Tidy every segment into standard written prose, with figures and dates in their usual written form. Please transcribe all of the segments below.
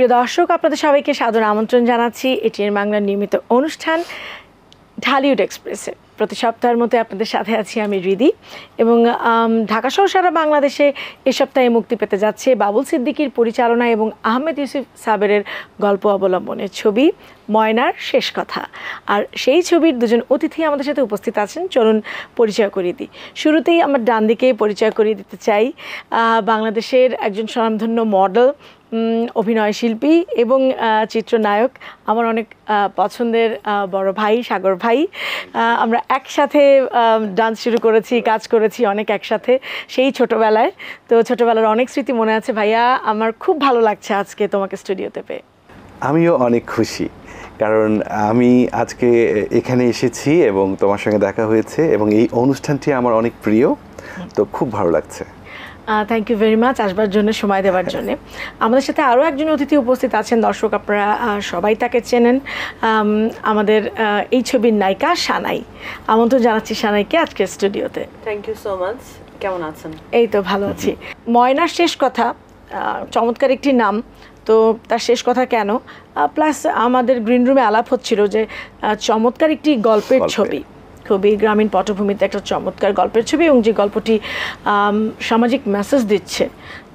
প্রিয় দর্শক, আপনাদের সবাইকে সাদর আমন্ত্রণ জানাচ্ছি এটিএন বাংলার নিয়মিত অনুষ্ঠান ঢালিউড এক্সপ্রেসে। প্রতি সপ্তাহের মতো আপনাদের সাথে আছি আমি রিদি, এবং ঢাকা সহ সারা বাংলাদেশে এ সপ্তাহে মুক্তি পেতে যাচ্ছে বাবুল সিদ্দিকীর পরিচালনা এবং আহমেদ ইউসুফ সাবেরের গল্প অবলম্বনের ছবি ময়নার শেষ কথা। আর সেই ছবির দুজন অতিথি আমাদের সাথে উপস্থিত আছেন, চলুন পরিচয় করিয়ে দিই। শুরুতেই আমার ডান দিকে পরিচয় করিয়ে দিতে চাই বাংলাদেশের একজন স্বনামধন্য মডেল, অভিনয় শিল্পী এবং চিত্রনায়ক, আমার অনেক পছন্দের বড় ভাই সাগর ভাই। আমরা একসাথে ডান্স শুরু করেছি, কাজ করেছি অনেক একসাথে সেই ছোটোবেলায়। তো ছোটোবেলার অনেক স্মৃতি মনে আছে। ভাইয়া, আমার খুব ভালো লাগছে আজকে তোমাকে স্টুডিওতে পেয়ে। আমিও অনেক খুশি, কারণ আমি আজকে এখানে এসেছি এবং তোমার সঙ্গে দেখা হয়েছে এবং এই অনুষ্ঠানটি আমার অনেক প্রিয়, তো খুব ভালো লাগছে। থ্যাংক ইউ ভেরি মাচ আসবার জন্য, সময় দেওয়ার জন্য। আমাদের সাথে আরও একজন অতিথি উপস্থিত আছেন, দর্শক আপনারা সবাই তাকে চেনেন, আমাদের এই ছবির নায়িকা সানাই। আমন্ত্রণ জানাচ্ছি সানাইকে আজকের স্টুডিওতে। Thank you so much. কেমন আছেন? এই তো ভালো আছি। ময়নার শেষ কথা চমৎকার একটি নাম, তো তার শেষ কথা কেন, প্লাস আমাদের গ্রিন রুমে আলাপ হচ্ছিল যে চমৎকার একটি গল্পের ছবি, খুবই গ্রামীণ পটভূমিতে একটা চমৎকার গল্পের ছবি, এবং যে গল্পটি সামাজিক মেসেজ দিচ্ছে।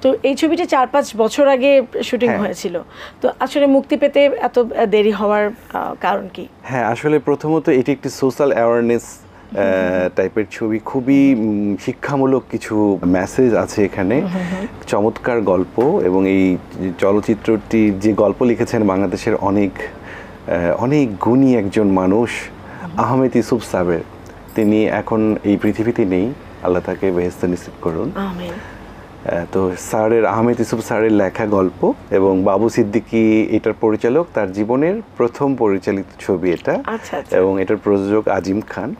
তো এই ছবিটি 4-5 বছর আগে শুটিং হয়েছিল, তো আসলে মুক্তি পেতে এত দেরি হওয়ার কারণ কি? হ্যাঁ, আসলে প্রথমত এটি একটি সোশ্যাল অ্যাওয়ারনেস টাইপের ছবি, খুবই শিক্ষামূলক কিছু মেসেজ আছে এখানে, চমৎকার গল্প। এবং এই চলচ্চিত্রটি যে গল্প লিখেছেন বাংলাদেশের অনেক অনেক গুণী একজন মানুষ আহমেদ ইউসুফ সাবের, তিনি এখন এই পৃথিবীতে নেই, আল্লাহ তাকে বেহেশতে নসিব করুন। তো স্যারের, আহমেদ ইউসুফ স্যারের লেখা গল্প, এবং বাবু সিদ্দিকী এটার পরিচালক, তার জীবনের প্রথম পরিচালিত ছবি এটা, এবং এটার প্রযোজক আজিম খান।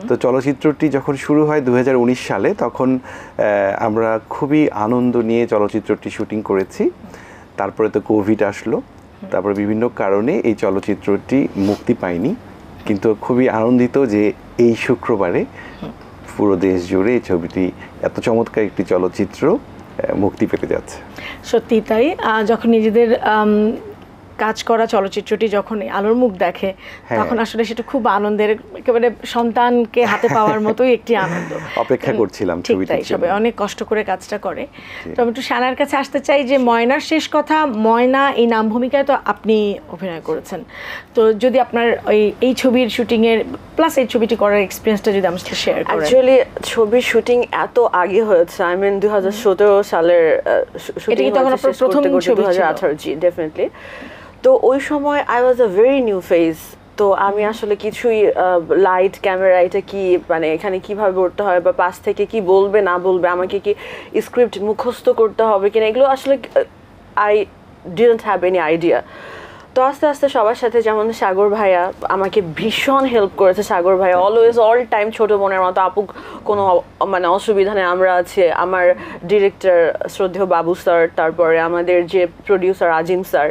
তো চলচ্চিত্রটি যখন শুরু হয় 2019 সালে, তখন আমরা খুবই আনন্দ নিয়ে চলচ্চিত্রটি শুটিং করেছি। তারপরে তো কোভিড আসলো, তারপরে বিভিন্ন কারণে এই চলচ্চিত্রটি মুক্তি পায়নি, কিন্তু খুবই আনন্দিত যে এই শুক্রবারে পুরো দেশ জুড়ে এই ছবিটি, এত চমৎকার একটি চলচ্চিত্র মুক্তি পেতে যাচ্ছে। সত্যি তাই, যখন নিজেদের কাজ করা চলচ্চিত্রটি যখন আলোর মুখ দেখে, তখন আসলে সেটা খুব আনন্দের, একেবারে সন্তানকে হাতে পাওয়ার মতোই একটি আনন্দ। অপেক্ষা করছিলাম ছবিটি, সবাই অনেক কষ্ট করে কাজটা করে। তো আমি একটু সানার কাছে আসতে চাই যে ময়নার শেষ কথা, ময়না এই নাম ভূমিকায় তো আপনি অভিনয় করেছেন, তো যদি আপনার এই ছবির শুটিংয়ের প্লাস এই ছবিটি করার এক্সপিরিয়েন্সটা যদি আমার সাথে শেয়ার করেন। অ্যাকচুয়ালি ছবির শুটিং এত আগে হয়েছে, আই মিন 2017 সালের শুটিং, তখন আপনার প্রথম ছবি 2018, জি ডেফিনেটলি। তো ওই সময় I was a very new face, তো আমি আসলে কিছুই লাইট, ক্যামেরা, এটা কি মানে এখানে কিভাবে করতে হয়, বা পাশ থেকে কি বলবে না বলবে, আমাকে কি স্ক্রিপ্ট মুখস্থ করতে হবে কিনা, এগুলো আসলে I didn't have any idea. তো আস্তে আস্তে সবার সাথে, যেমন সাগর ভাইয়া আমাকে ভীষণ হেল্প করেছে। সাগর ভাইয়া অলওয়েজ অল টাইম ছোটো বোনের মতো, আপু কোনো মানে অসুবিধা নেই, আমরা আছি। আমার ডিরেক্টর শ্রদ্ধেয় বাবু স্যার, তারপরে আমাদের যে প্রডিউসার আজিম স্যার।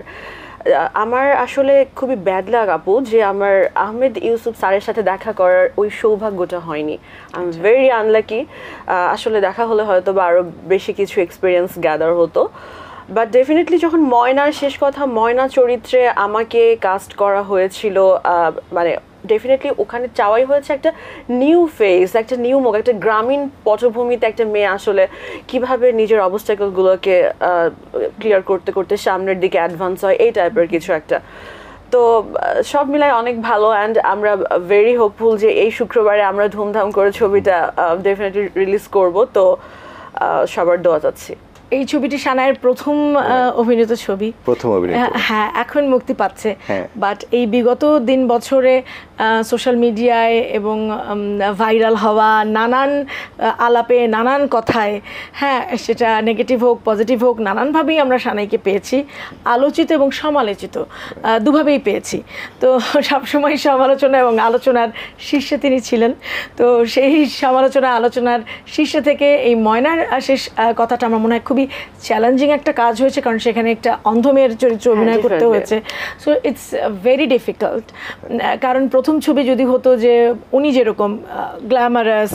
আমার আসলে খুবই ব্যাড লাগ আপু যে আমার আহমেদ ইউসুফ স্যারের সাথে দেখা করার ওই সৌভাগ্যটা হয়নি। I am very unlucky. আসলে দেখা হলে হয়তো বা আরও বেশি কিছু এক্সপিরিয়েন্স গ্যাদার হতো। বাট ডেফিনেটলি যখন ময়নার শেষ কথা, ময়না চরিত্রে আমাকে কাস্ট করা হয়েছিল, মানে ডেফিনেটলি ওখানে চাওয়াই হয়েছে একটা নিউ ফেস, একটা নিউ মুখ, একটা গ্রামীণ পটভূমিতে একটা মেয়ে আসলে কিভাবে নিজের অবস্টাকলগুলোকে ক্লিয়ার করতে করতে সামনের দিকে অ্যাডভান্স হয়, এই টাইপের কিছু একটা। তো সব মিলাই অনেক ভালো, অ্যান্ড আমরা ভেরি হোপফুল যে এই শুক্রবারে আমরা ধুমধাম করে ছবিটা ডেফিনেটলি রিলিজ করব। তো সবার দোয়া চাচ্ছি। এই ছবিটি সানায়ের প্রথম অভিনীত ছবি, হ্যাঁ, এখন মুক্তি পাচ্ছে। বাট এই বিগত দিন বছরে সোশ্যাল মিডিয়ায় এবং ভাইরাল হওয়া নানান আলাপে, নানান কথায়, হ্যাঁ সেটা নেগেটিভ হোক পজিটিভ হোক, নানানভাবেই আমরা সানাইকে পেয়েছি, আলোচিত এবং সমালোচিত দুভাবেই পেয়েছি। তো সবসময় সমালোচনা এবং আলোচনার শীর্ষে তিনি ছিলেন। তো সেই সমালোচনা আলোচনার শীর্ষে থেকে এই ময়নার শেষ কথাটা আমার মনে হয় খুবই চ্যালেঞ্জিং একটা কাজ হয়েছে, কারণ সেখানে একটা অন্ধমের চরিত্র অভিনয় করতে হয়েছে। সো ইটস ভেরি ডিফিকাল্ট, কারণ প্রথম ছবি যদি হতো যে উনি যেরকম গ্ল্যামারাস,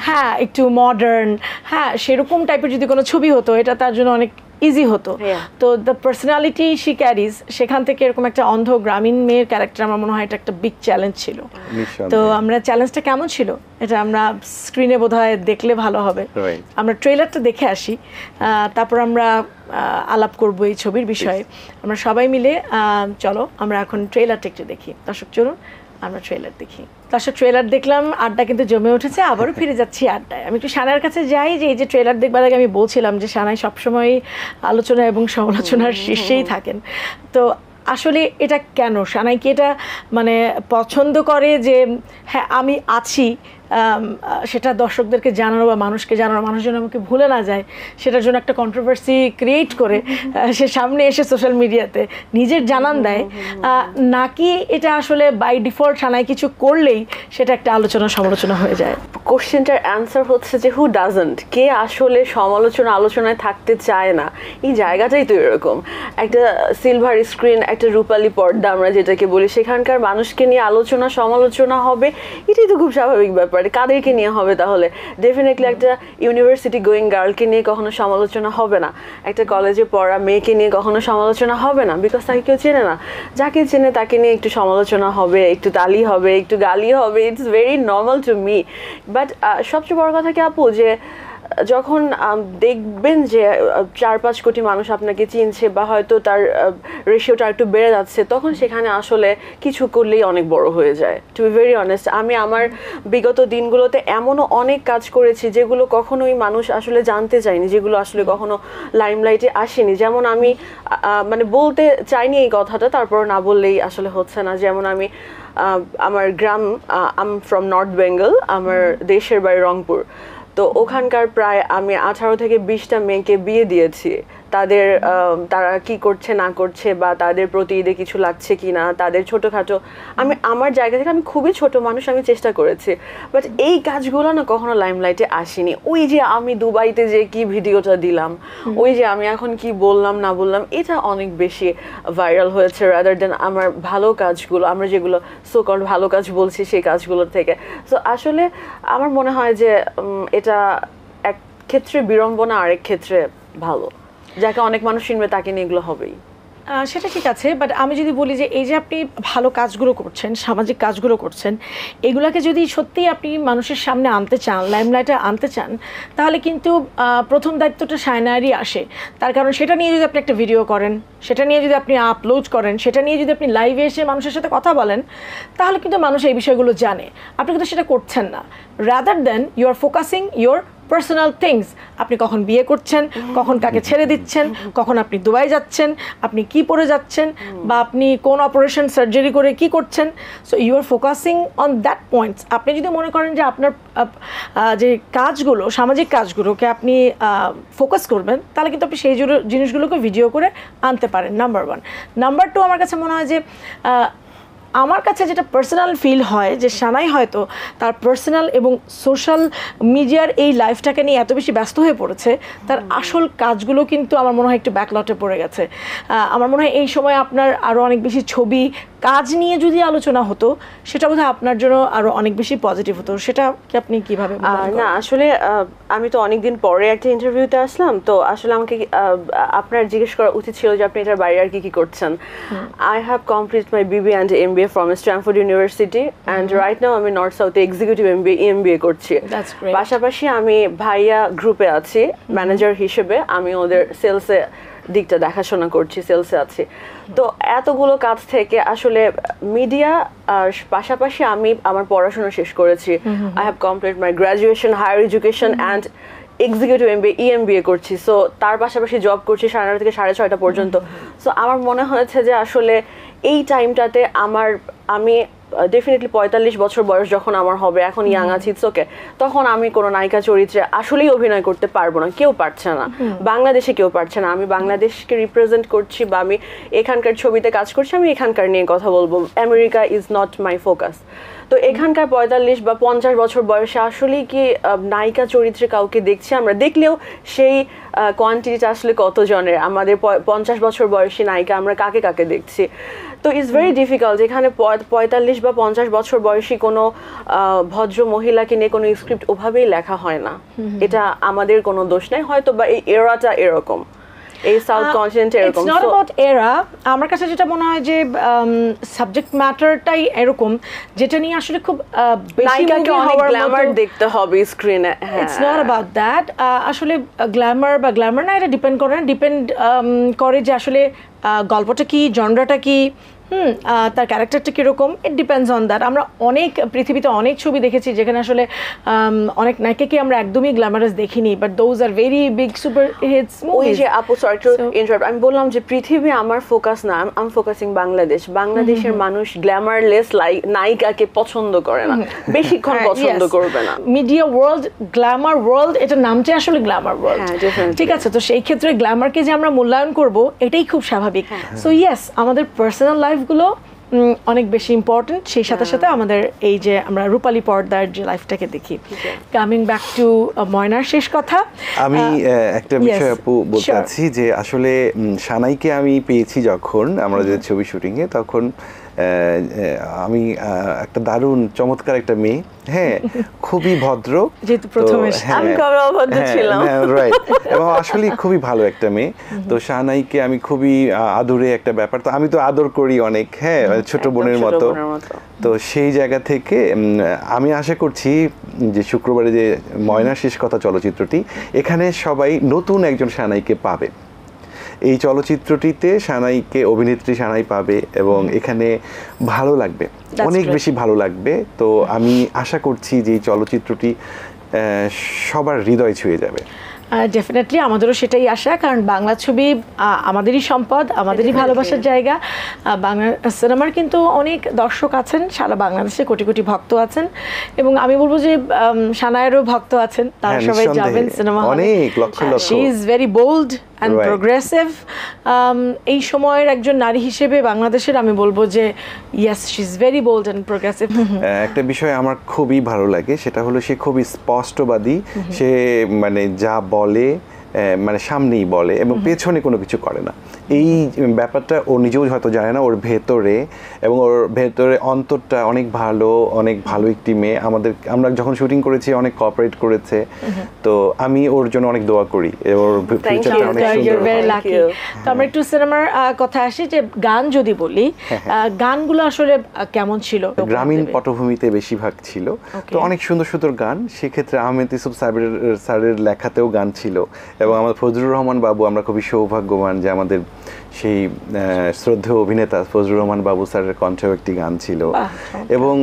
হ্যাঁ একটু মডার্ন, হ্যাঁ সেরকম টাইপের যদি কোনো ছবি হতো, এটা তার জন্য অনেক ইজি হতো। Yeah. তো দ্য পার্সোনালিটি শি ক্যারিজ, সেখান থেকে এরকম একটা অন্ধ গ্রামীণ মেয়ের ক্যারেক্টার আমার মনে হয় এটা একটা বিগ চ্যালেঞ্জ ছিল। তো আমরা চ্যালেঞ্জটা কেমন ছিল এটা আমরা স্ক্রিনে বোধহয় দেখলে ভালো হবে। Right. আমরা ট্রেলারটা দেখে আসি, তারপর আমরা আলাপ করব এই ছবির বিষয়ে। আমরা সবাই মিলে চলো আমরা এখন ট্রেলারটা একটু দেখি। দর্শক চলুন আমরা ট্রেলার দেখি। দর্শক ট্রেলার দেখলাম, আড্ডা কিন্তু জমে উঠেছে, আবারও ফিরে যাচ্ছি আড্ডায়। আমি একটু সানার কাছে যাই, যে এই যে ট্রেলার দেখবার আগে আমি বলছিলাম যে সানাই সবসময় আলোচনা এবং সমালোচনার শীর্ষেই থাকেন। তো আসলে এটা কেন, সানাই কি এটা মানে পছন্দ করে যে হ্যাঁ আমি আছি, সেটা দর্শকদেরকে জানানো বা মানুষকে জানানো, মানুষ যেন আমাকে ভুলে না যায়, সেটার জন্য একটা কন্ট্রোভার্সি ক্রিয়েট করে সে সামনে এসে সোশ্যাল মিডিয়াতে নিজের জানান দেয়, নাকি এটা আসলে বাই ডিফল্ট সানাই কিছু করলেই সেটা একটা আলোচনা সমালোচনা হয়ে যায়? কোশ্চেনটার অ্যান্সার হচ্ছে যে হু ডাজন্ট, কে আসলে আলোচনায় থাকতে চায় না, এই জায়গাটাই তো এরকম। একটা সিলভার স্ক্রিন, একটা রূপালী পর্দা আমরা যেটাকে বলি, সেখানকার মানুষকে নিয়ে আলোচনা সমালোচনা হবে, এটাই তো খুব স্বাভাবিক ব্যাপার। কাদেরকে নিয়ে হবে তাহলে? ডেফিনেটলি একটা ইউনিভার্সিটি গোয়িং গার্লকে নিয়ে কখনো সমালোচনা হবে না, একটা কলেজে পড়া মেয়েকে নিয়ে কখনো সমালোচনা হবে না, বিকজ তাকে কেউ চেনে না। যাকে চেনে তাকে নিয়ে একটু সমালোচনা হবে, একটু তালি হবে, একটু গালি হবে, it's very normal to me. But সবচেয়ে বড় কথা কি আপু, যে যখন দেখবেন যে 4-5 কোটি মানুষ আপনাকে চিনছে বা হয়তো তার রেশিওটা একটু বেড়ে যাচ্ছে, তখন সেখানে আসলে কিছু করলেই অনেক বড় হয়ে যায়। টু বি ভেরি অনেস্ট, আমি আমার বিগত দিনগুলোতে এমনও অনেক কাজ করেছি যেগুলো কখনোই মানুষ আসলে জানতে চায়নি, যেগুলো আসলে কখনো লাইমলাইটে আসেনি। যেমন আমি মানে বলতে চাইনি এই কথাটা, তারপর না বললেই আসলে হচ্ছে না। যেমন আমি আমার গ্রাম, আম ফ্রম নর্থ বেঙ্গল, আমার দেশের বাড়ি রংপুর। তো ওখানকার প্রায় আমি 18 থেকে 20টা মেয়েকে বিয়ে দিয়েছি। তাদের তারা কি করছে না করছে বা তাদের প্রতি ঈদে কিছু লাগছে কি না, তাদের ছোটোখাটো, আমি আমার জায়গা থেকে, আমি খুবই ছোট মানুষ, আমি চেষ্টা করেছি। বাট এই কাজগুলো না কখনো লাইমলাইটে আসেনি। ওই যে আমি দুবাইতে যে কি ভিডিওটা দিলাম, ওই যে আমি এখন কি বললাম না বললাম, এটা অনেক বেশি ভাইরাল হয়েছে রাদার দেন আমার ভালো কাজগুলো, আমরা যেগুলো সো কল্ড ভালো কাজ বলছি সেই কাজগুলোর থেকে। সো আসলে আমার মনে হয় যে এটা এক ক্ষেত্রে বিড়ম্বনা, আরেক ক্ষেত্রে ভালো, যাকে অনেক মানুষ চিনবে তাকে নিয়ে এগুলো হবেই। সেটা ঠিক আছে, বাট আমি যদি বলি যে এই যে আপনি ভালো কাজগুলো করছেন, সামাজিক কাজগুলো করছেন, এগুলাকে যদি সত্যিই আপনি মানুষের সামনে আনতে চান, লাইমলাইটে আনতে চান, তাহলে কিন্তু প্রথম দায়িত্বটা সায়নারই আসে। তার কারণ সেটা নিয়ে যদি আপনি একটা ভিডিও করেন, সেটা নিয়ে যদি আপনি আপলোড করেন, সেটা নিয়ে যদি আপনি লাইভে এসে মানুষের সাথে কথা বলেন, তাহলে কিন্তু মানুষ এই বিষয়গুলো জানে। আপনি কিন্তু সেটা করছেন না। Rather then you are focusing your personal things, আপনি কখন বিয়ে করছেন, কখন কাকে ছেড়ে দিচ্ছেন, কখন আপনি দুবাই যাচ্ছেন, আপনি কি পরে যাচ্ছেন, বা আপনি কোন অপারেশন সার্জারি করে কি করছেন। So you are focusing on that points. আপনি যদি মনে করেন যে আপনার যে কাজগুলো, সামাজিক কাজগুলোকে আপনি ফোকাস করবেন, তাহলে কিন্তু আপনি সেই জিনিসগুলোকে ভিডিও করে আনতে পারেন, নাম্বার 1। নাম্বার 2, আমার কাছে মনে হয় যে আমার কাছে যেটা পার্সোনাল ফিল হয় যে সানাই হয়তো তার পার্সোনাল এবং সোশ্যাল মিডিয়ার এই লাইফটাকে নিয়ে এত বেশি ব্যস্ত হয়ে পড়েছে, তার আসল কাজগুলো কিন্তু আমার মনে হয় একটু ব্যাকলটে পড়ে গেছে। আমার মনে হয় এই সময় আপনার আরও অনেক বেশি ছবি কাজ নিয়ে যদি আলোচনা হতো, সেটা বোধহয় আপনার জন্য আরও অনেক বেশি পজিটিভ হতো। সেটা কি আপনি কীভাবে? না আসলে আমি তো অনেকদিন পরে একটা ইন্টারভিউতে আসলাম, তো আসলে আমাকে আপনার জিজ্ঞেস করা উচিত ছিল যে আপনি এটার বাইরে আর কি করছেন। I have complete my BBA and MBA from Stanford University and right now আমি নর্থ সাউথে এক্সিকিউটিভ MBA করছি। পাশাপাশি আমি ভাইয়া গ্রুপে আছি ম্যানেজার হিসেবে, আমি ওদের সেলসে দিকটা দেখাশোনা করছি, সেলসে আছি। তো এতগুলো কাজ থেকে আসলে মিডিয়া আর পাশাপাশি আমি আমার পড়াশোনা শেষ করেছি। I have complete my graduation, higher education and executive MBA করছি। সো তার পাশাপাশি জব করছি 9:30 থেকে 6:30 পর্যন্ত। সো আমার মনে হয়েছে যে আসলে এই টাইমটাতে আমি ডেফিনেটলি 45 বছর বয়স যখন আমার হবে, এখন ইয়াং আছি, ইটস ওকে, তখন আমি কোনো নায়িকা চরিত্রে আসলেই অভিনয় করতে পারবো না, কেউ পারছে না, বাংলাদেশে কেউ পারছে না। আমি বাংলাদেশকে রিপ্রেজেন্ট করছি বা আমি এখানকার ছবিতে কাজ করছি, আমি এখানকার নিয়ে কথা বলবো। America is not my focus. তো এখানকার 45 বা 50 বছর বয়সে আসলেই কি নায়িকা চরিত্রে কাউকে দেখছি আমরা? দেখলেও সেই কোয়ান্টিটিটা আসলে কতজনের? আমাদের 50 বছর বয়সী নায়িকা আমরা কাকে কাকে দেখছি? তো ইটস ভেরি ডিফিকাল্ট। এখানে 45 বা 50 বছর বয়সী কোনো ভদ্র মহিলাকে নিয়ে কোনো স্ক্রিপ্ট ওভাবেই লেখা হয় না। এটা আমাদের কোনো দোষ নাই, হয়তো বা এই এরাটা এরকম। এই সাউথ কন্টিনেন্টে এরকম। ইটস নট অ্যাবাউট এরা, আমার কাছে যেটা মনে হয় যে সাবজেক্ট ম্যাটারটাই এরকম, যেটা নিয়ে আসলে খুব বেশি নায়িকাকে movie অনেক হওয়ার গ্ল্যামার মতো- দেখতে হবে স্ক্রিনে। It's not about that. আসলে গ্ল্যামার বা গ্ল্যামার না, এটা ডিপেন্ড করে না, ডিপেন্ড করে যে আসলে গল্পটা কি, জনরাটা কি, তার ক্যারেক্টারটা কীরকম, ইট ডিপেন্ডস অন দ্যাট। আমরা অনেক পৃথিবীতে অনেক ছবি দেখেছি যেখানে আসলে অনেক নায়িকাকে আমরা একদমই গ্ল্যামারাস দেখিনি, but those are very big super hits ওই মুভিজ। যে আপু সরি টু ইন্টারাপ্ট, আমি বললাম যে পৃথিবী আমার ফোকাস না, আই এম ফোকাসিং বাংলাদেশ। বাংলাদেশের মানুষ গ্ল্যামারলেস নায়িকাকে পছন্দ করে না, বেশিক্ষণ পছন্দ করবে না। মিডিয়া ওয়ার্ল্ড, গ্ল্যামার ওয়ার্ল্ড, এটা নামটা আসলে গ্ল্যামার ওয়ার্ল্ড, হ্যাঁ, definitely. ঠিক আছে? তো সেই ক্ষেত্রে গ্ল্যামারকে যে আমরা মূল্যায়ন করব এটাই খুব স্বাভাবিক। সো ইয়েস, আমাদের পার্সোনাল লাইফগুলো অনেক বেশি ইম্পর্টেন্ট, সেই সাথে সাথে আমাদের এই যে আমরা রূপালী পর্দার যে লাইফটাকে দেখি। কামিং ব্যাক টু ময়নার শেষ কথা, আমি একটা বিষয় আপু বলতে sure. চাচ্ছি যে আসলে সানাইকে আমি পেয়েছি যখন আমরা যে ছবি শুটিংয়ে, তখন আমি একটা দারুণ চমৎকার একটা মেয়ে, হ্যাঁ, খুবই ভদ্র, যেহেতু প্রথম এসে। আমি কবে অভদ্র ছিলাম? রাইট, এবং আসলে খুবই ভালো একটা মেয়ে। তো সানাইকে আমি খুবই আদরে একটা ব্যাপার, তো আমি তো আদর করি অনেক, হ্যাঁ, ছোট বোনের মতো। তো সেই জায়গা থেকে আমি আশা করছি যে শুক্রবারে যে ময়নার শেষ কথা চলচ্চিত্রটি, এখানে সবাই নতুন একজন সানাইকে পাবে। এই চলচ্চিত্রটিতে সানাইকে, অভিনেত্রী সানাই পাবে এবং এখানে ভালো লাগবে, অনেক বেশি ভালো লাগবে। তো আমি আশা করছি যে এই চলচ্চিত্রটি সবার হৃদয় ছুঁয়ে যাবে। ডেফিনেটলি আমাদেরও সেটাই আশা, কারণ বাংলা ছবি আমাদেরই সম্পদ, আমাদেরই ভালোবাসার জায়গা। বাংলা সিনেমার কিন্তু অনেক দর্শক আছেন, সারা বাংলাদেশে কোটি কোটি ভক্ত আছেন, এবং আমি বলবো যে সানায়েরও ভক্ত আছেন, তারা হ্যাঁ, সবাই নিঃসন্দেহে। যাবেন সিনেমা হলে। অনেক, লক্ষ লক্ষ। She is very bold and Right. Progressive. এই সময়ের একজন নারী হিসেবে বাংলাদেশের আমি বলবো যে yes, she is very bold and progressive. একটা বিষয় আমার খুবই ভালো লাগে, সেটা হলো সে খুবই স্পষ্টবাদী, সে মানে যা বলে মানে সামনেই বলে এবং পেছনে কোনো কিছু করে না। এই ব্যাপারটা ও নিজেও হয়তো জানে না, ওর ভেতরে, এবং ওর ভেতরে অন্তরটা অনেক ভালো একটি মেয়ে। আমরা যখন শুটিং করেছি অনেক কোঅপারেট করেছে, তো আমি ওর জন্য অনেক দোয়া করি, ওর ফিউচারটা অনেক সুন্দর হয়। তো আমরা একটু সিনেমার কথা আসি, যে গান যদি বলি, গানগুলো আসলে কেমন ছিল? গ্রামীণ পটভূমিতে বেশিরভাগ ছিল, তো অনেক সুন্দর সুন্দর গান। সেক্ষেত্রে আহমেদ ইউসুফ স্যারের লেখাতেও গান ছিল, এবং আমাদের ফজলুর রহমান বাবু, আমরা খুবই সৌভাগ্যবান যে আমাদের সেই শ্রদ্ধেয় অভিনেতা ফজলুর রহমান বাবু স্যারের কণ্ঠেও একটি গান ছিল। এবং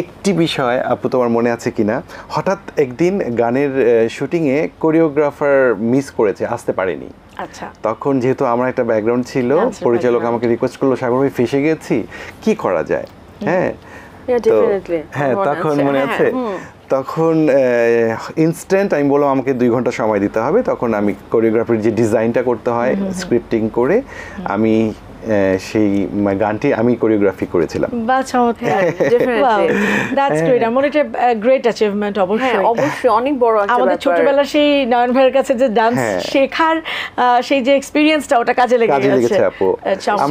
একটি বিষয় আপু তোমার মনে আছে কিনা, হঠাৎ একদিন গানের শুটিংয়ে কোরিওগ্রাফার মিস করেছে, আসতে পারেনি। আচ্ছা, তখন যেহেতু আমার একটা ব্যাকগ্রাউন্ড ছিল, পরিচালক আমাকে রিকোয়েস্ট করলো, সাগর ভাই ফেসে গেছি, কি করা যায়? হ্যাঁ, হ্যাঁ, তখন মনে আছে, তখন ইনস্ট্যান্ট আমি বললাম আমাকে 2 ঘন্টা সময় দিতে হবে। তখন আমি কোরিওগ্রাফির যে ডিজাইনটা করতে হয়, স্ক্রিপ্টিং করে আমি সেই গানটি আমি কোরিওগ্রাফি করেছিলাম। বা চমৎকার, দ্যাটস গ্রেট। আমার এটা গ্রেট অ্যাচিভমেন্ট। অবশ্যই অবশ্যই অনেক বড় একটা আমাদের ব্যাপার। ছোটবেলা সেই নয়ন ভাইয়ের কাছে যে ডান্স শেখার সেই যে এক্সপেরিয়েন্সটা, ওটা কাজে লেগেছে আপু।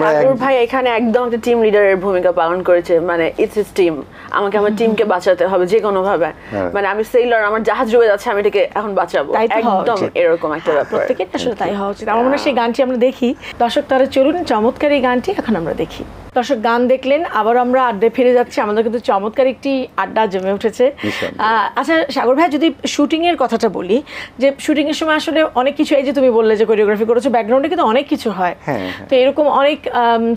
সাগর ভাই এখানে একদম একটা টিম লিডারের ভূমিকা পালন করেছে, মানে ইটস হিজ টিম, আমাকে আমার টিমকে বাঁচাতে হবে যে কোনো ভাবে। মানে আমি সেইলর, আমার জাহাজ ডুবে যাচ্ছে, আমি এটাকে এখন বাঁচাবো, একদম এরকম একটা ব্যাপার। প্রত্যেকের আসলে তাই হওয়া উচিত। আমার মনে হয় সেই গানটি আমরা দেখি। দর্শক তারা চলুন, চমৎকার এই গানটি এখন আমরা দেখি। দর্শক গান দেখলেন, আবার আমরা আড্ডায় ফিরে যাচ্ছি। আমাদের কিন্তু চমৎকার একটি আড্ডা জমে উঠেছে। আচ্ছা সাগর ভাই, যদি শুটিং এর কথাটা বলি, যে শুটিং এর সময় আসলে অনেক কিছু, এই যে তুমি বললে যে কোরিওগ্রাফি করেছো, ব্যাকগ্রাউন্ডে কিন্তু অনেক কিছু হয়। তো এরকম অনেক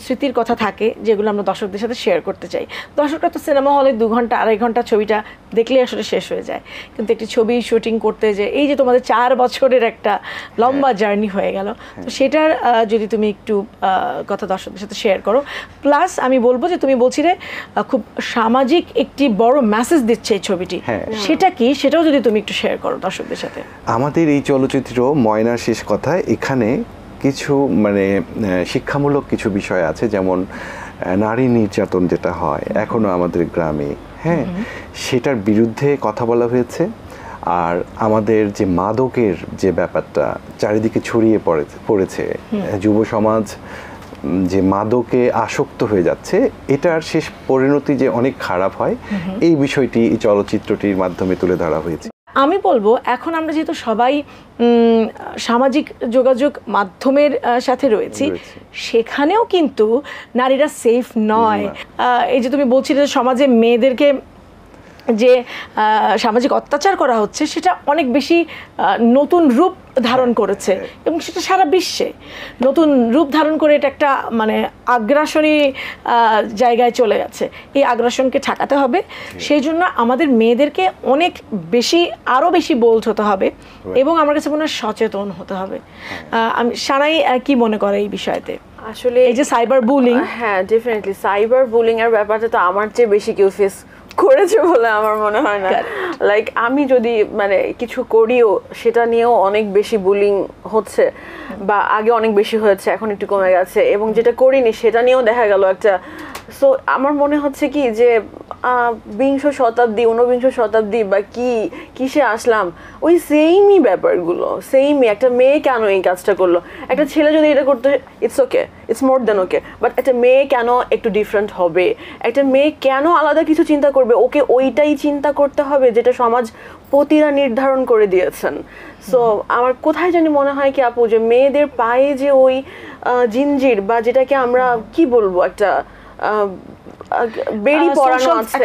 স্মৃতির কথা থাকে যেগুলো আমরা দর্শকদের সাথে শেয়ার করতে চাই। দর্শকরা তো সিনেমা হলে 2 ঘন্টা 2.5 ঘন্টা ছবিটা দেখলে আসলে শেষ হয়ে যায়, কিন্তু একটি ছবি শুটিং করতে যে এই যে তোমাদের 4 বছরের একটা লম্বা জার্নি হয়ে গেল, তো সেটার যদি তুমি একটু কথা দর্শকদের সাথে শেয়ার করো। প্লাস আমি বলবো যে তুমি বলছিলে খুব সামাজিক একটি বড় মেসেজ দিচ্ছে এই ছবিটি, সেটা কি, সেটাও যদি তুমি একটু শেয়ার করো দর্শকদের সাথে। আমাদের এই চলচ্চিত্র ময়নার শেষ কথা, এখানে কিছু মানে শিক্ষামূলক কিছু বিষয় আছে, যেমন নারী নির্যাতন যেটা হয় এখনো আমাদের গ্রামে, হ্যাঁ, সেটার বিরুদ্ধে কথা বলা হয়েছে। আর আমাদের যে মাদকের যে ব্যাপারটা চারিদিকে ছড়িয়ে পড়েছে, যুব সমাজ যে মাদকে আসক্ত হয়ে যাচ্ছে, এটার শেষ পরিণতি যে অনেক খারাপ হয়, এই বিষয়টি এই চলচ্চিত্রটির মাধ্যমে তুলে ধরা হয়েছে। আমি বলবো এখন আমরা যেহেতু সবাই সামাজিক যোগাযোগ মাধ্যমের সাথে রয়েছি, সেখানেও কিন্তু নারীরা সেফ নয়। এই যে তুমি বলছিলে যে সমাজে মেয়েদেরকে যে সামাজিক অত্যাচার করা হচ্ছে সেটা অনেক বেশি নতুন রূপ ধারণ করেছে এবং সেটা সারা বিশ্বে নতুন রূপ ধারণ করে এটা একটা মানে আগ্রাসনী জায়গায় চলে গেছে। এই আগ্রাসনকে ঠেকাতে হবে, সেই জন্য আমাদের মেয়েদেরকে অনেক বেশি আরও বেশি বোল্ড হতে হবে এবং আমার কাছে মনে হয় সচেতন হতে হবে। আমি সানাই কি মনে করে এই বিষয়তে? আসলে এই যে সাইবার বুলিং, হ্যাঁ ডেফিনেটলি সাইবার বুলিং এর ব্যাপারটা তো আমার চেয়ে বেশি কেউ ফেস করেছে বলে আমার মনে হয় না। লাইক আমি যদি মানে কিছু করিও সেটা নিয়েও অনেক বেশি বুলিং হচ্ছে, বা আগে অনেক বেশি হয়েছে, এখন একটু কমে গেছে, এবং যেটা করিনি সেটা নিয়েও দেখা গেল একটা। সো আমার মনে হচ্ছে কি যে বিংশ শতাব্দী, ঊনবিংশ শতাব্দী বা কিসে আসলাম, ওই সেমই ব্যাপারগুলো, সেমই। একটা মেয়ে কেন এই কাজটা করলো, একটা ছেলে যদি এটা করতে, it's okay, it's more then okay, but একটা মেয়ে কেন একটু ডিফারেন্ট হবে, একটা মেয়ে কেন আলাদা কিছু চিন্তা করবে, ওকে ওইটাই চিন্তা করতে হবে যেটা সমাজ পতিরা নির্ধারণ করে দিয়েছেন। সো আমার কোথায় জানি মনে হয় কি আপু, যে মেয়েদের পায়ে যে ওই জিঞ্জির বা যেটাকে আমরা কি বলবো একটা বেড়ি পরানো আছে,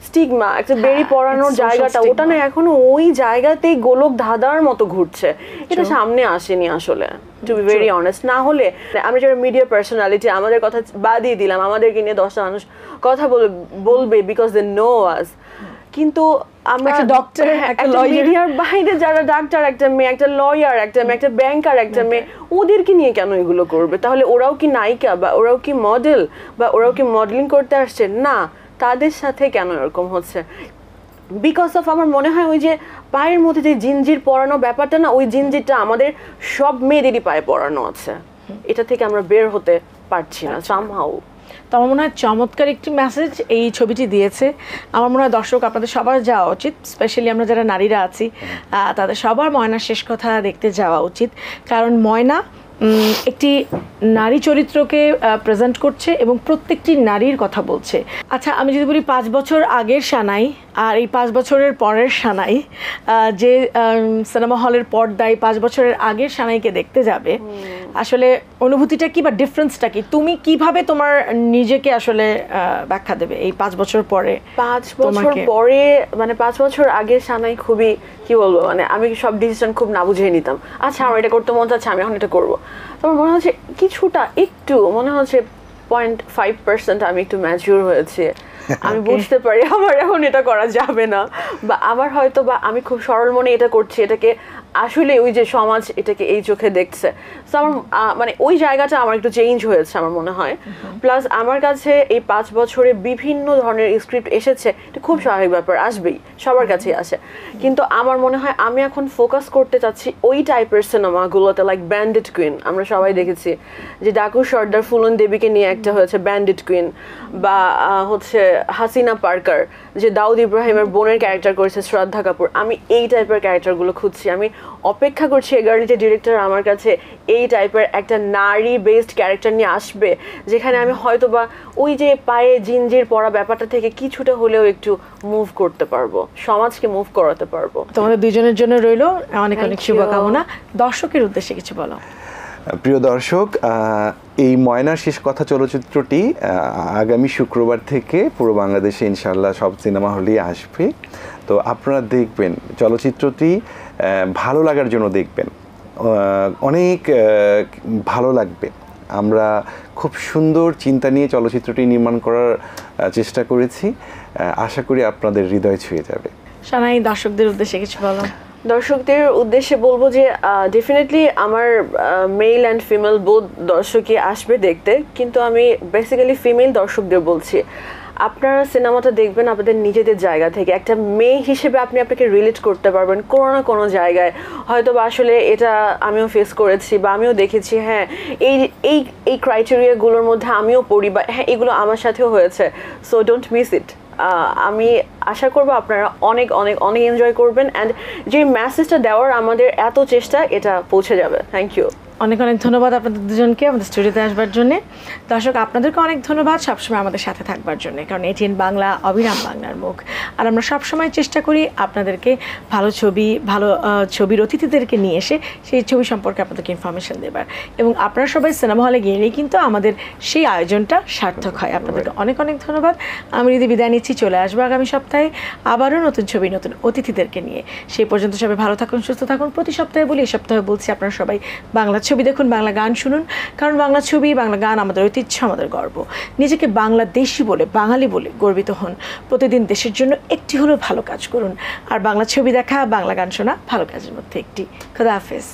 স্টিগমা, একটা বেড়ি পরানোর জায়গাটা, ওটা না এখনো ওই জায়গাতেই গোলক ধাঁধার মতো ঘুরছে। এটা সামনে আসেনি আসলে, টু বি ভেরি অনেস্ট। না হলে আমরা যারা মিডিয়া পার্সোনালিটি, আমাদের কথা বাদিয়ে দিলাম, আমাদেরকে নিয়ে 10টা মানুষ কথা বলবে বিকজ দে নো আস, কিন্তু আমরা একটা ডক্টর, একটা লয়ার, মিডিয়ার বাইরে যারা ডাক্তার, একটা মেয়ে, একটা লয়ার, একটা মেয়ে, একটা ব্যাংকার, একটা মেয়ে, ওদেরকে নিয়ে কেন এগুলো করবে? তাহলে ওরাও কি নায়িকা, বা ওরাও কি মডেল, বা ওরাও কি মডেলিং করতে আসছে? না, তাদের সাথে কেন এরকম হচ্ছে? বিকজ অফ আমার মনে হয় ওই যে পায়ের মধ্যে যে জিঞ্জির পরানো ব্যাপারটা না, ওই জিঞ্জিরটা আমাদের সব মেয়েদেরই পায়ে পরানো আছে, এটা থেকে আমরা বের হতে পারছি না সামহাউ। তো আমার মনে হয় চমৎকার একটি মেসেজ এই ছবিটি দিয়েছে। আমার মনে হয় দর্শক আপনাদের সবার যাওয়া উচিত, স্পেশালি আমরা যারা নারীরা আছি তাদের সবার ময়নার শেষ কথা দেখতে যাওয়া উচিত, কারণ ময়না একটি নারী চরিত্রকে প্রেজেন্ট করছে এবং প্রত্যেকটি নারীর কথা বলছে। আচ্ছা, আমি যদি বলি 5 বছর আগের সানাই আর এই 5 বছরের পরের সানাই, যে সিনেমা হলের পর্দায় 5 বছরের আগের সানাইকে দেখতে যাবে, আসলে অনুভূতিটা কি বা ডিফারেন্সটা কি? তুমি কিভাবে তোমার নিজেকে আসলে ব্যাখ্যা দেবে এই 5 বছর পরে? 5 বছর পরে মানে 5 বছর আগের সানাই খুবই কি বলবো, মানে আমি সব ডিসিশন খুব না বুঝে নিতাম। আচ্ছা আমার এটা করতে মন চাচ্ছে, আমি এখন এটা করবো। তোমার মনে হচ্ছে কিছুটা একটু মনে হচ্ছে 0.5% আমি একটু ম্যাচিউর হয়েছে, আমি বুঝতে পারি আমার এখন এটা করা যাবে না, বা আমার হয়তো বা আমি খুব সরল মনে এটা করছি, এটাকে আসলে ওই যে সমাজ এটাকে এই চোখে দেখছে। তো আমার মানে ওই জায়গাটা আমার একটু চেঞ্জ হয়েছে আমার মনে হয়। প্লাস আমার কাছে এই 5 বছরে বিভিন্ন ধরনের স্ক্রিপ্ট এসেছে, এটা খুব স্বাভাবিক ব্যাপার, আসবেই, সবার কাছেই আসে। কিন্তু আমার মনে হয় আমি এখন ফোকাস করতে চাচ্ছি ওই টাইপের সিনেমাগুলোতে, লাইক ব্যান্ডিট কুইন, আমরা সবাই দেখেছি যে ডাকু সর্দার ফুলন দেবীকে নিয়ে একটা হয়েছে ব্যান্ডিট কুইন, বা হচ্ছে হাসিনা পার্কার যে দাউদ ইব্রাহিমের বোনের ক্যারেক্টার করেছে শ্রদ্ধা কাপুর। আমি এই টাইপের ক্যারেক্টারগুলো খুঁজছি, আমি অপেক্ষা করছি এগার্লিতে ডিরেক্টর আমার কাছে এই টাইপের একটা নারী বেসড ক্যারেক্টার নিয়ে আসবে, যেখানে আমি হয়তো বা ওই যে পায়ে জিঞ্জির পরা ব্যাপারটা থেকে কিছুটা হলেও একটু মুভ করতে পারবো, সমাজকে মুভ করাতে পারবো। তোমাদের দুজনের জন্য রইল অনেক অনেক শুভকামনা। দর্শকের উদ্দেশ্যে কিছু বলো। প্রিয় দর্শক, এই ময়নার শেষ কথা চলচ্চিত্রটি আগামী শুক্রবার থেকে পুরো বাংলাদেশে ইনশাআল্লাহ সব সিনেমা হলেই আসবে। তো আপনারা দেখবেন চলচ্চিত্রটি, ভালো লাগার জন্য দেখবেন, অনেক ভালো লাগবে। আমরা খুব সুন্দর চিন্তা নিয়ে চলচ্চিত্রটি নির্মাণ করার চেষ্টা করেছি, আশা করি আপনাদের হৃদয় ছুঁয়ে যাবে। সানাই, দর্শকদের উদ্দেশ্যে কিছু বলো। দর্শকদের উদ্দেশ্যে বলবো যে ডেফিনেটলি আমার মেল অ্যান্ড ফিমেল বোথ দর্শকই আসবে দেখতে, কিন্তু আমি বেসিক্যালি ফিমেল দর্শকদের বলছি, আপনারা সিনেমাটা দেখবেন আপনাদের নিজেদের জায়গা থেকে। একটা মেয়ে হিসেবে আপনাকে রিলেট করতে পারবেন কোনো না কোনো জায়গায়, হয়তো বা আসলে এটা আমিও ফেস করেছি বা আমিও দেখেছি, হ্যাঁ এই এই এই ক্রাইটেরিয়াগুলোর মধ্যে আমিও পড়ি, বা হ্যাঁ এগুলো আমার সাথেও হয়েছে। So don't miss it. আমি আশা করবো আপনারা অনেক অনেক অনেক এনজয় করবেন, অ্যান্ড যে মেসেজটা দেওয়ার আমাদের এত চেষ্টা, এটা পৌঁছে যাবে। Thank you. অনেক অনেক ধন্যবাদ আপনাদের দুজনকে আমাদের স্টুডিওতে আসবার জন্য। দর্শক আপনাদেরকে অনেক ধন্যবাদ সবসময় আমাদের সাথে থাকবার জন্য, কারণ এটিএন বাংলা অবিরাম বাংলার মুখ। আর আমরা সবসময় চেষ্টা করি আপনাদেরকে ভালো ছবি, ভালো ছবির অতিথিদেরকে নিয়ে এসে সেই ছবি সম্পর্কে আপনাদেরকে ইনফরমেশন দেবার, এবং আপনারা সবাই সিনেমা হলে গেলেই কিন্তু আমাদের সেই আয়োজনটা সার্থক হয়। আপনাদেরকে অনেক অনেক ধন্যবাদ। আমি যদি বিদায় নিচ্ছি, চলে আসবো আগামী সপ্তাহে আবারও নতুন ছবি, নতুন অতিথিদেরকে নিয়ে। সেই পর্যন্ত সবাই ভালো থাকুন, সুস্থ থাকুন। প্রতি সপ্তাহে বলি, এই সপ্তাহে বলছি আপনারা সবাই বাংলা ছবি দেখুন, বাংলা গান শুনুন, কারণ বাংলা ছবি, বাংলা গান আমাদের ঐতিহ্য, আমাদের গর্ব। নিজেকে বাংলাদেশি বলে, বাঙালি বলে গর্বিত হন। প্রতিদিন দেশের জন্য একটি হলেও ভালো কাজ করুন। আর বাংলা ছবি দেখা, বাংলা গান শোনা ভালো কাজের মধ্যে একটি। খোদা হাফেজ।